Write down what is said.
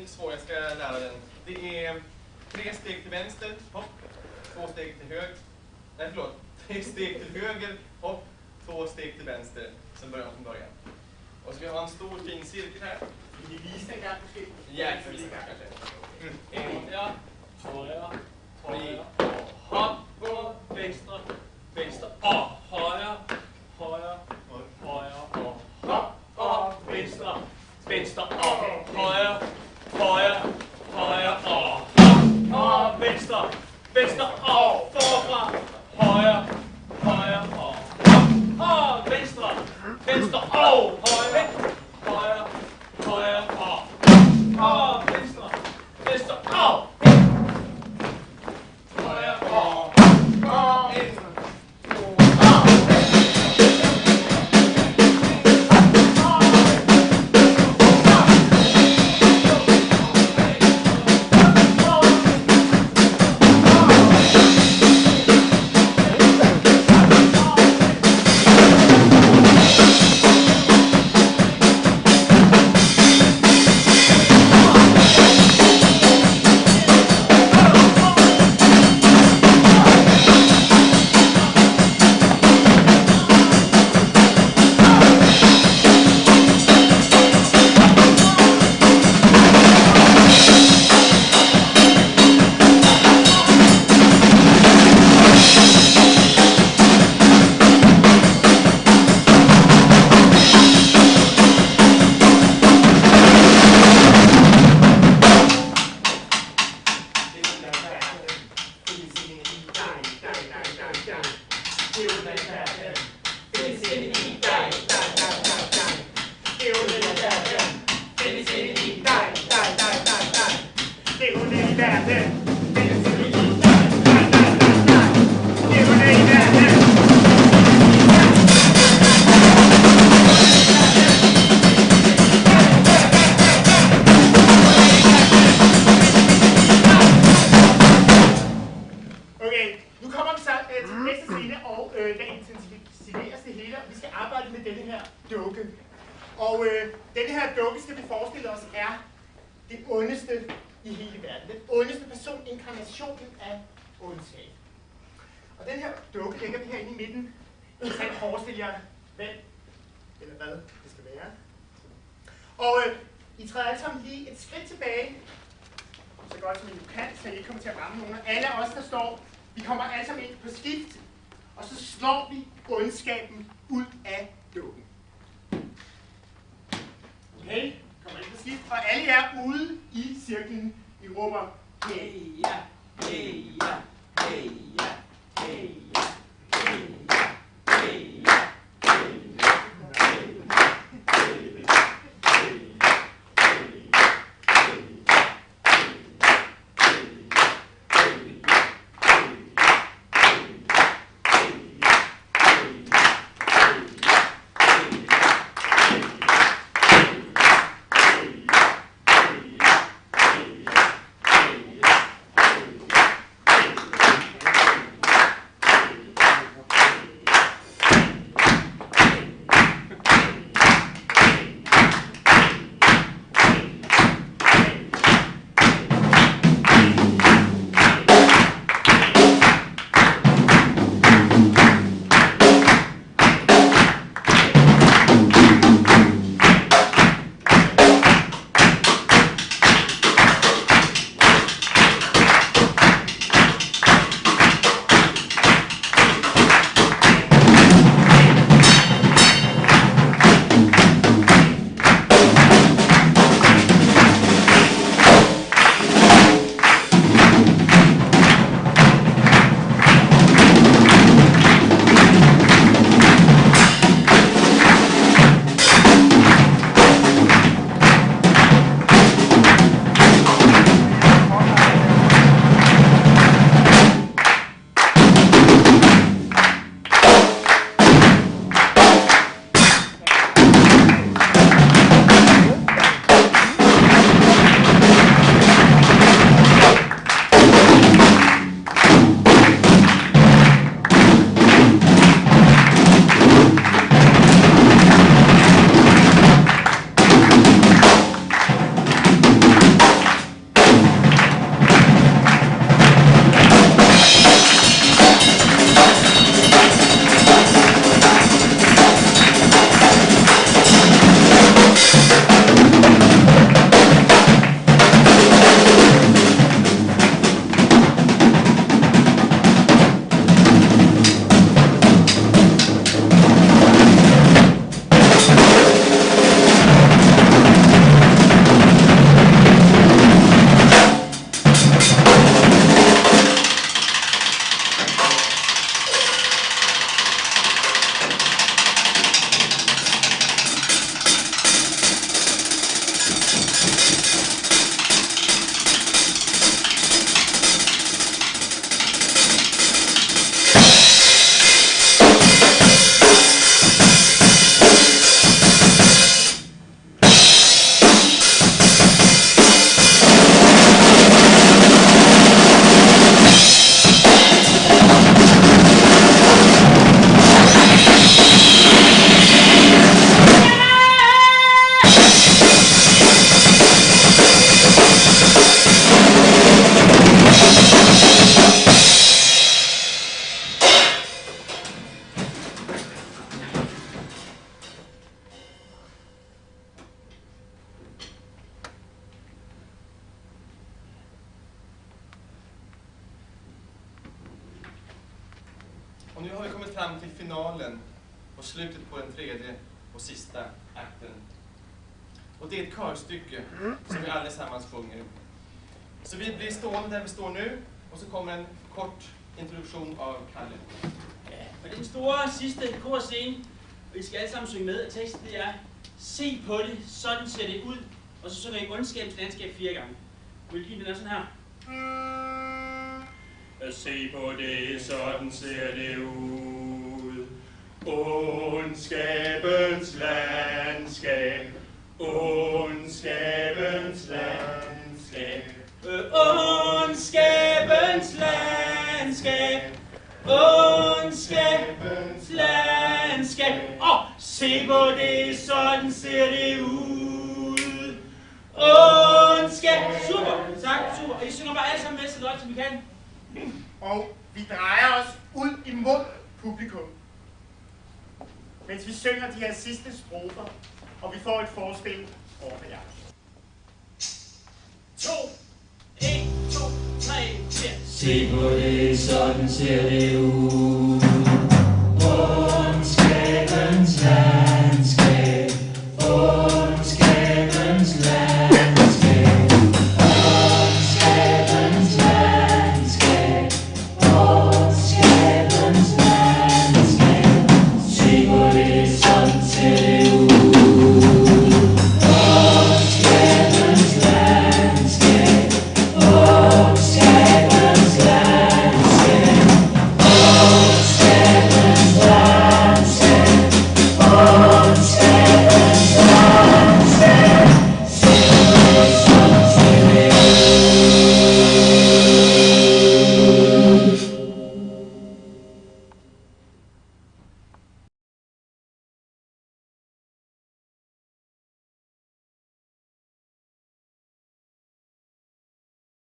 inte svår, jag ska lära den. Det är 3 steg till vänster, hopp. 2 steg till höger. Nej, förlåt. 3 steg till höger, hopp. 2 steg till vänster. Sen börjar man från början. Och så ska vi ha en stor fin cirkel här. Vill ni vise den gang måske? Ja, det får vi visa kanske. Højre, højre, højre, Hopp. og venstre, venstre, og højre, højre, højre, og hop, og venstre, venstre, og højre, højre, højre, og hop, og venstre, venstre, og forfra, højre, højre, og hop, og venstre, venstre, og højre, højre, højre, og hop, og venstre, venstre, og højre, og Okay, nu kommer vi så til næste scene, og der intensiveres det hele, og vi skal arbejde med denne her dukke. Og denne her dukke, skal vi forestille os, er det ondeste i hele verden. Den ondeste person, inkarnationen af ondskab. Og den her dukke lægger vi herinde i midten. Så forestiller jer, hvem eller hvad det skal være. Og I træder alle sammen lige et skridt tilbage, så godt som I kan, så I ikke kommer til at ramme nogen. Alle os, der står, vi kommer alle sammen ind på skift, og så slår vi ondskaben ud af dukken. Okay, kommer ind på skift, og alle jer ude i cirklen, I råber, hey ja, hey ja, hey ja, hey ja, hey ja, hey ja, hey ja. nu har vi kommit fram till finalen och slutet på den tredje och sista akten. Och det är ett körstycke som vi allesammans sjunger. Så vi blir stående där vi står nu och så kommer en kort introduktion av Kalle. Ja, og den store sidste korscene, og I skal alle sammen synge med, og teksten det er: se på det, sådan ser det ud, og så synger I ondskabens landskab 4 gange. Melodien den er sådan her. Se på det, sådan ser det ud. Ondskabens landskab. Ondskabens landskab. Ondskabens landskab. Ondskabens landskab. Og se på det, sådan ser det ud. Ondskab. Super, tak, super. Og I synger bare alle sammen med så godt, som vi kan. Og vi drejer os ud imod publikum, mens vi synger de her sidste strofer, og vi får et forspil over for jer. 2, 1, 2, 3, 4. Se på det, sådan ser det ud.